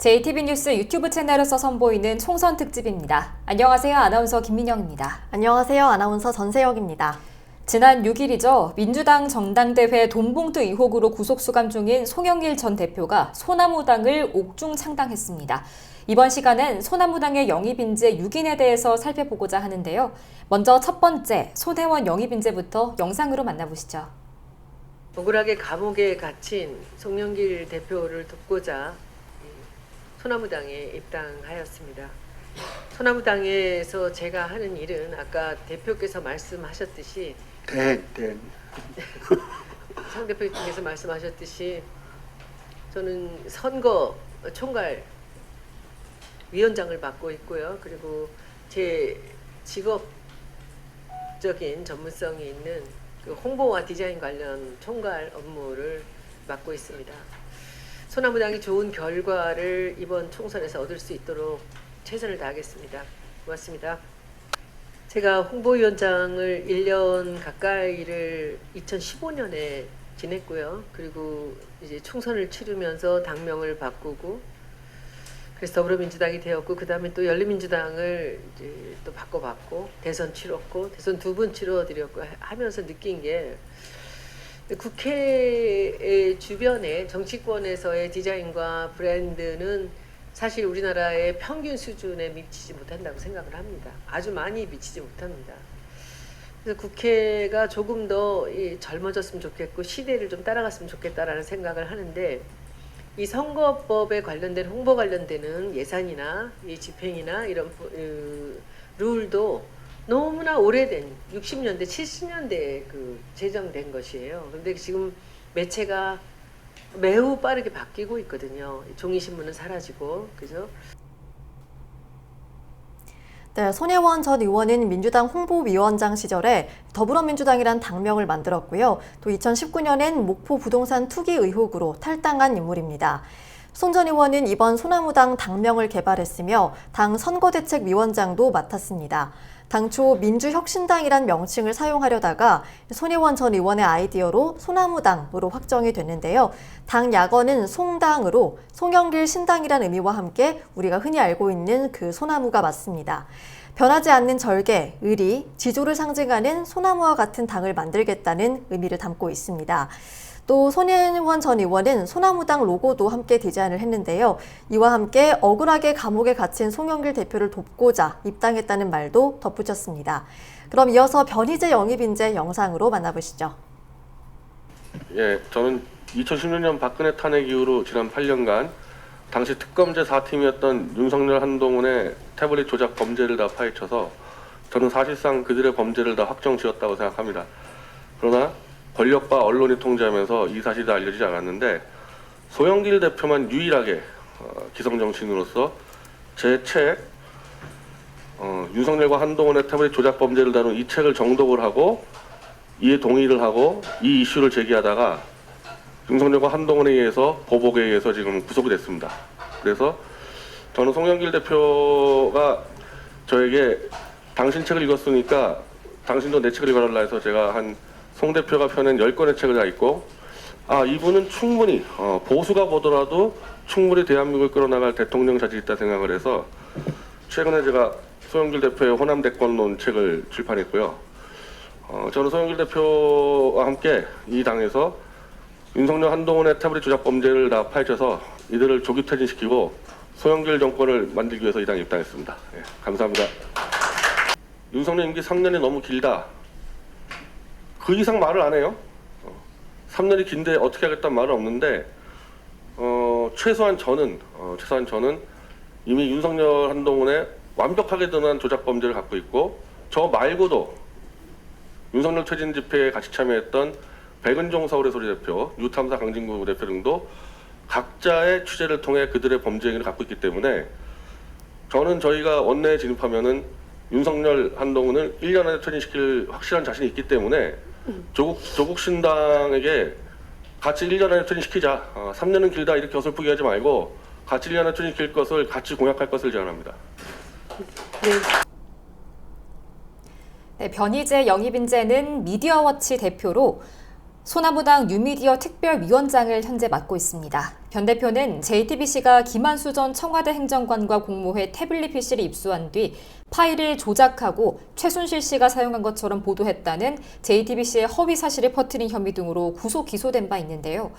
JTB 뉴스 유튜브 채널에서 선보이는 총선 특집입니다. 안녕하세요. 아나운서 김민영입니다. 안녕하세요. 아나운서 전세혁입니다. 지난 6일이죠. 민주당 전당대회 돈봉투 의혹으로 구속수감 중인 송영길 전 대표가 소나무당을 옥중 창당했습니다. 이번 시간은 소나무당의 영입인재 6인에 대해서 살펴보고자 하는데요. 먼저 첫 번째, 손혜원 영입인재부터 영상으로 만나보시죠. 억울하게 감옥에 갇힌 송영길 대표를 돕고자 소나무당에 입당하였습니다. 소나무당에서 제가 하는 일은 아까 대표께서 말씀하셨듯이 상 대표께서 말씀하셨듯이 저는 선거 총괄 위원장을 맡고 있고요. 그리고 제 직업적인 전문성이 있는 그 홍보와 디자인 관련 총괄 업무를 맡고 있습니다. 소나무당이 좋은 결과를 이번 총선에서 얻을 수 있도록 최선을 다하겠습니다. 고맙습니다. 제가 홍보위원장을 1년 가까이를 2015년에 지냈고요. 그리고 이제 총선을 치르면서 당명을 바꾸고 그래서 더불어민주당이 되었고 그 다음에 또 열린민주당을 이제 또 바꿔봤고 대선 치렀고 대선 2번 치러드렸고 하면서 느낀 게 국회 주변에 정치권에서의 디자인과 브랜드는 사실 우리나라의 평균 수준에 미치지 못한다고 생각을 합니다. 아주 많이 미치지 못합니다. 그래서 국회가 조금 더 젊어졌으면 좋겠고 시대를 좀 따라갔으면 좋겠다라는 생각을 하는데 이 선거법에 관련된 홍보 관련되는 예산이나 이 집행이나 이런 룰도 너무나 오래된 60년대, 70년대에 제정된 것이에요. 그런데 지금 매체가 매우 빠르게 바뀌고 있거든요. 종이신문은 사라지고, 그죠? 네, 손혜원 전 의원은 민주당 홍보위원장 시절에 더불어민주당이란 당명을 만들었고요. 또 2019년엔 목포 부동산 투기 의혹으로 탈당한 인물입니다. 손 전 의원은 이번 소나무당 당명을 개발했으며 당 선거대책위원장도 맡았습니다. 당초 민주혁신당이란 명칭을 사용하려다가 손혜원 전 의원의 아이디어로 소나무당으로 확정이 됐는데요. 당 약어는 송당으로 송영길 신당이란 의미와 함께 우리가 흔히 알고 있는 그 소나무가 맞습니다. 변하지 않는 절개, 의리, 지조를 상징하는 소나무와 같은 당을 만들겠다는 의미를 담고 있습니다. 또 손혜원 전 의원은 소나무당 로고도 함께 디자인을 했는데요. 이와 함께 억울하게 감옥에 갇힌 송영길 대표를 돕고자 입당했다는 말도 덧붙였습니다. 그럼 이어서 변희재 영입인재 영상으로 만나보시죠. 예, 저는 2016년 박근혜 탄핵 이후로 지난 8년간 당시 특검제 4팀이었던 윤석열, 한동훈의 태블릿 조작 범죄를 다 파헤쳐서 저는 사실상 그들의 범죄를 다 확정지었다고 생각합니다. 그러나 권력과 언론이 통제하면서 이 사실이 알려지지 않았는데 송영길 대표만 유일하게 기성정치인으로서 제 책 윤석열과 한동훈의 태블릿 조작 범죄를 다룬 이 책을 정독을 하고 이에 동의를 하고 이 이슈를 제기하다가 윤석열과 한동훈에 의해서 보복에 의해서 지금 구속이 됐습니다. 그래서 저는 송영길 대표가 저에게 당신 책을 읽었으니까 당신도 내 책을 읽어달라 해서 제가 송 대표가 펴낸 10권의 책을 다 읽고 이분은 충분히 보수가 보더라도 충분히 대한민국을 끌어나갈 대통령 자질이 있다 생각을 해서 최근에 제가 송영길 대표의 호남 대권론 책을 출판했고요. 저는 송영길 대표와 함께 이 당에서 윤석열, 한동훈의 태블릿 조작 범죄를 다 파헤쳐서 이들을 조기 퇴진시키고 송영길 정권을 만들기 위해서 이 당에 입당했습니다. 예, 감사합니다. 윤석열 임기 3년이 너무 길다. 그 이상 말을 안 해요. 3년이 긴데 어떻게 하겠다는 말은 없는데 최소한 저는 이미 윤석열, 한동훈의 완벽하게 드러난 조작 범죄를 갖고 있고 저 말고도 윤석열 퇴진 집회에 같이 참여했던 백은종 서울의 소리 대표, 유탐사 강진구 대표 등도 각자의 취재를 통해 그들의 범죄 행위를 갖고 있기 때문에 저는 저희가 원내에 진입하면은 윤석열, 한동훈을 1년 안에 퇴진시킬 확실한 자신이 있기 때문에 조국 신당에게 같이 1년 안에 퇴진시키자. 3년은 길다 이렇게 어설프게 하지 말고 같이 1년 안에 퇴진시킬 것을 같이 공약할 것을 제안합니다. 네, 변희재 영입인재는 미디어워치 대표로 소나무당 뉴미디어 특별위원장을 현재 맡고 있습니다. 변 대표는 JTBC가 김한수 전 청와대 행정관과 공모해 태블릿 PC를 입수한 뒤 파일을 조작하고 최순실 씨가 사용한 것처럼 보도했다는 JTBC의 허위 사실을 퍼뜨린 혐의 등으로 구속 기소된 바 있는데요.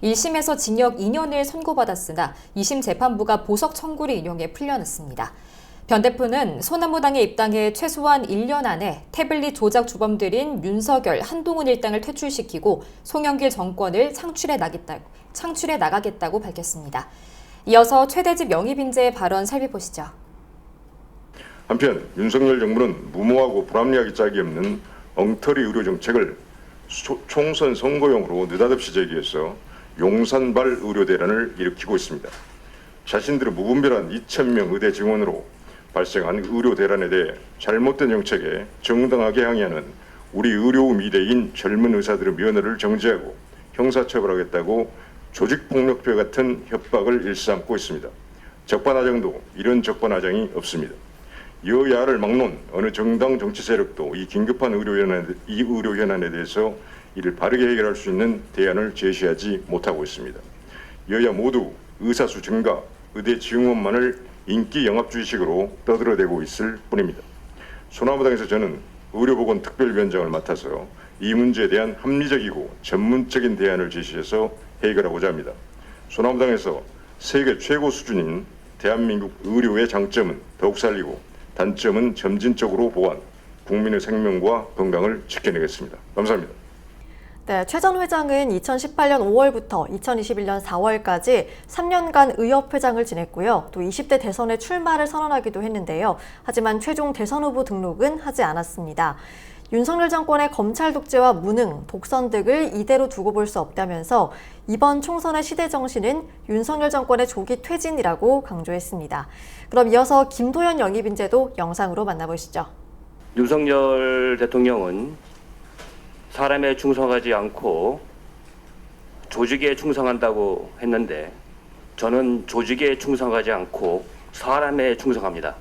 1심에서 징역 2년을 선고받았으나 2심 재판부가 보석 청구를 인용해 풀려났습니다. 변 대표는 소나무당에 입당해 최소한 1년 안에 태블릿 조작 주범들인 윤석열, 한동훈 일당을 퇴출시키고 송영길 정권을 창출해 나가겠다고 밝혔습니다. 이어서 최대집 영입인재의 발언 살펴보시죠. 한편 윤석열 정부는 무모하고 불합리하기 짝이 없는 엉터리 의료 정책을 총선 선거용으로 느닷없이 제기해서 용산발 의료 대란을 일으키고 있습니다. 자신들의 무분별한 2,000명 의대 증원으로 발생한 의료 대란에 대해 잘못된 정책에 정당하게 항의하는 우리 의료 미래인 젊은 의사들의 면허를 정지하고 형사처벌하겠다고 조직폭력배 같은 협박을 일삼고 있습니다. 적반하장도 이런 적반하장이 없습니다. 여야를 막론 어느 정당 정치 세력도 이 긴급한 의료 현안에 대해서 이를 바르게 해결할 수 있는 대안을 제시하지 못하고 있습니다. 여야 모두 의사수 증가, 의대 증원만을 인기 영합주의식으로 떠들어대고 있을 뿐입니다. 소나무당에서 저는 의료보건특별위원장을 맡아서 이 문제에 대한 합리적이고 전문적인 대안을 제시해서 해결하고자 합니다. 소나무당에서 세계 최고 수준인 대한민국 의료의 장점은 더욱 살리고 단점은 점진적으로 보완, 국민의 생명과 건강을 지켜내겠습니다. 감사합니다. 네, 최 전 회장은 2018년 5월부터 2021년 4월까지 3년간 의협회장을 지냈고요. 또 20대 대선에 출마를 선언하기도 했는데요. 하지만 최종 대선 후보 등록은 하지 않았습니다. 윤석열 정권의 검찰 독재와 무능, 독선 등을 이대로 두고 볼 수 없다면서 이번 총선의 시대 정신은 윤석열 정권의 조기 퇴진이라고 강조했습니다. 그럼 이어서 김도연 영입인재도 영상으로 만나보시죠. 윤석열 대통령은 사람에 충성하지 않고 조직에 충성한다고 했는데 저는 조직에 충성하지 않고 사람에 충성합니다.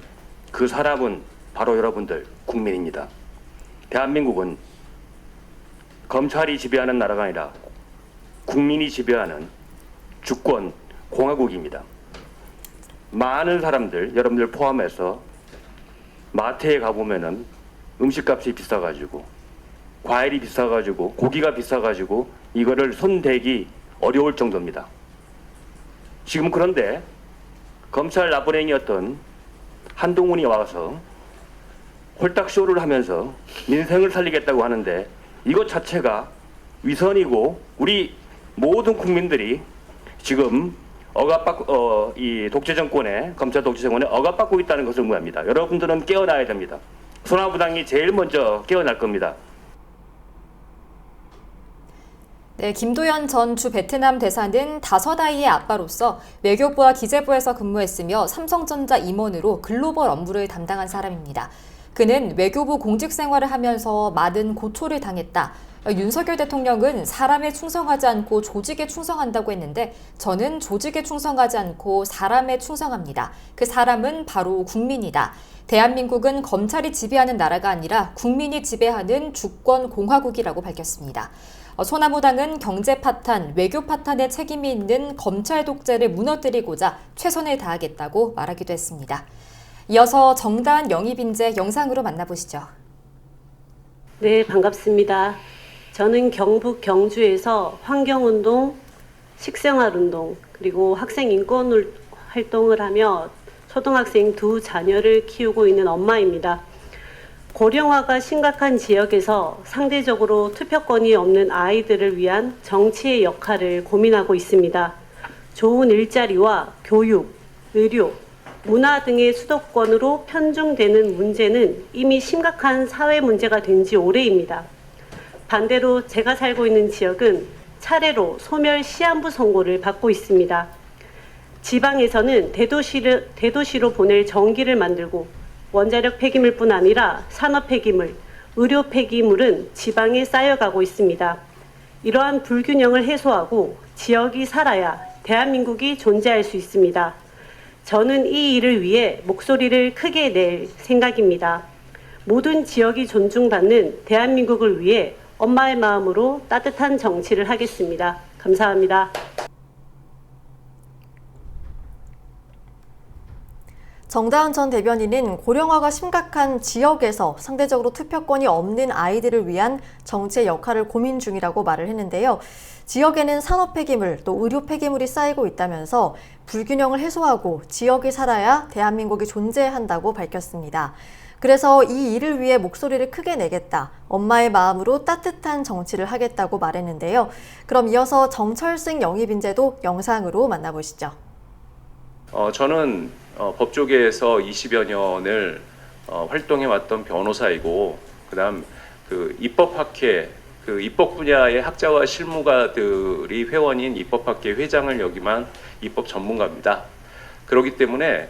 그 사람은 바로 여러분들 국민입니다. 대한민국은 검찰이 지배하는 나라가 아니라 국민이 지배하는 주권 공화국입니다. 많은 사람들, 여러분들 포함해서 마트에 가보면은 음식값이 비싸가지고 과일이 비싸가지고 고기가 비싸가지고 이거를 손대기 어려울 정도입니다. 지금 그런데 검찰 나부랭이였던 한동훈이 와서 홀딱쇼를 하면서 민생을 살리겠다고 하는데 이것 자체가 위선이고 우리 모든 국민들이 지금 이 독재 정권에 검찰 독재 정권에 억압받고 있다는 것을 의미합니다. 여러분들은 깨어나야 됩니다. 소나무당이 제일 먼저 깨어날 겁니다. 네, 김도연 전 주 베트남 대사는 5아이의 아빠로서 외교부와 기재부에서 근무했으며 삼성전자 임원으로 글로벌 업무를 담당한 사람입니다. 그는 외교부 공직 생활을 하면서 많은 고초를 당했다. 윤석열 대통령은 사람에 충성하지 않고 조직에 충성한다고 했는데 저는 조직에 충성하지 않고 사람에 충성합니다. 그 사람은 바로 국민이다. 대한민국은 검찰이 지배하는 나라가 아니라 국민이 지배하는 주권 공화국이라고 밝혔습니다. 소나무당은 경제 파탄, 외교 파탄에 책임이 있는 검찰 독재를 무너뜨리고자 최선을 다하겠다고 말하기도 했습니다. 이어서 정다은 영입인재 영상으로 만나보시죠. 네, 반갑습니다. 저는 경북 경주에서 환경운동, 식생활운동, 그리고 학생인권 활동을 하며 초등학생 2 자녀를 키우고 있는 엄마입니다. 고령화가 심각한 지역에서 상대적으로 투표권이 없는 아이들을 위한 정치의 역할을 고민하고 있습니다. 좋은 일자리와 교육, 의료, 문화 등의 수도권으로 편중되는 문제는 이미 심각한 사회 문제가 된 지 오래입니다. 반대로 제가 살고 있는 지역은 차례로 소멸 시한부 선고를 받고 있습니다. 지방에서는 대도시로 보낼 전기를 만들고 원자력 폐기물뿐 아니라 산업 폐기물, 의료 폐기물은 지방에 쌓여가고 있습니다. 이러한 불균형을 해소하고 지역이 살아야 대한민국이 존재할 수 있습니다. 저는 이 일을 위해 목소리를 크게 낼 생각입니다. 모든 지역이 존중받는 대한민국을 위해 엄마의 마음으로 따뜻한 정치를 하겠습니다. 감사합니다. 정다은 전 대변인은 고령화가 심각한 지역에서 상대적으로 투표권이 없는 아이들을 위한 정치의 역할을 고민 중이라고 말을 했는데요. 지역에는 산업 폐기물, 또 의료 폐기물이 쌓이고 있다면서 불균형을 해소하고 지역이 살아야 대한민국이 존재한다고 밝혔습니다. 그래서 이 일을 위해 목소리를 크게 내겠다, 엄마의 마음으로 따뜻한 정치를 하겠다고 말했는데요. 그럼 이어서 정철승 영입인재도 영상으로 만나보시죠. 저는 법조계에서 20여 년을 활동해왔던 변호사이고, 그다음 그 입법학회, 그 입법 분야의 학자와 실무가들이 회원인 입법학회 회장을 역임한 입법 전문가입니다. 그렇기 때문에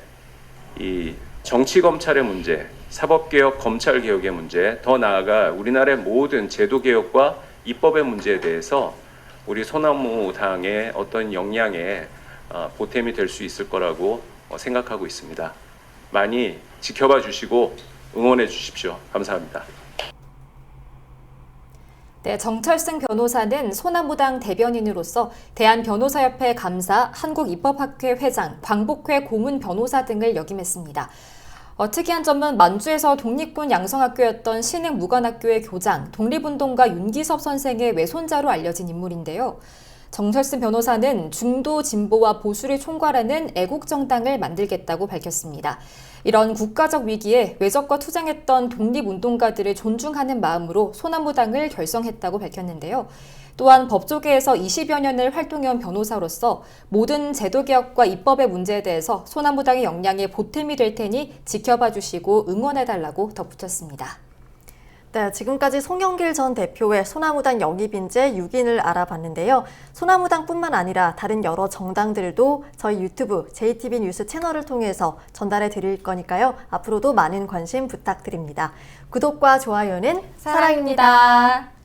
이 정치 검찰의 문제, 사법개혁 검찰 개혁의 문제, 더 나아가 우리나라의 모든 제도 개혁과 입법의 문제에 대해서 우리 소나무당의 어떤 역량에 보탬이 될 수 있을 거라고 생각하고 있습니다. 많이 지켜봐 주시고 응원해 주십시오. 감사합니다. 네, 정철승 변호사는 소나무당 대변인으로서 대한변호사협회 감사, 한국입법학회 회장, 광복회 고문 변호사 등을 역임했습니다. 특이한 점은 만주에서 독립군 양성학교였던 신흥무관학교의 교장, 독립운동가 윤기섭 선생의 외손자로 알려진 인물인데요. 정철승 변호사는 중도 진보와 보수를 총괄하는 애국정당을 만들겠다고 밝혔습니다. 이런 국가적 위기에 외적과 투쟁했던 독립운동가들을 존중하는 마음으로 소나무당을 결성했다고 밝혔는데요. 또한 법조계에서 20여 년을 활동해온 변호사로서 모든 제도개혁과 입법의 문제에 대해서 소나무당의 역량에 보탬이 될 테니 지켜봐 주시고 응원해달라고 덧붙였습니다. 네, 지금까지 송영길 전 대표의 소나무당 영입인재 6인을 알아봤는데요. 소나무당뿐만 아니라 다른 여러 정당들도 저희 유튜브 JTB 뉴스 채널을 통해서 전달해 드릴 거니까요. 앞으로도 많은 관심 부탁드립니다. 구독과 좋아요는 사랑입니다.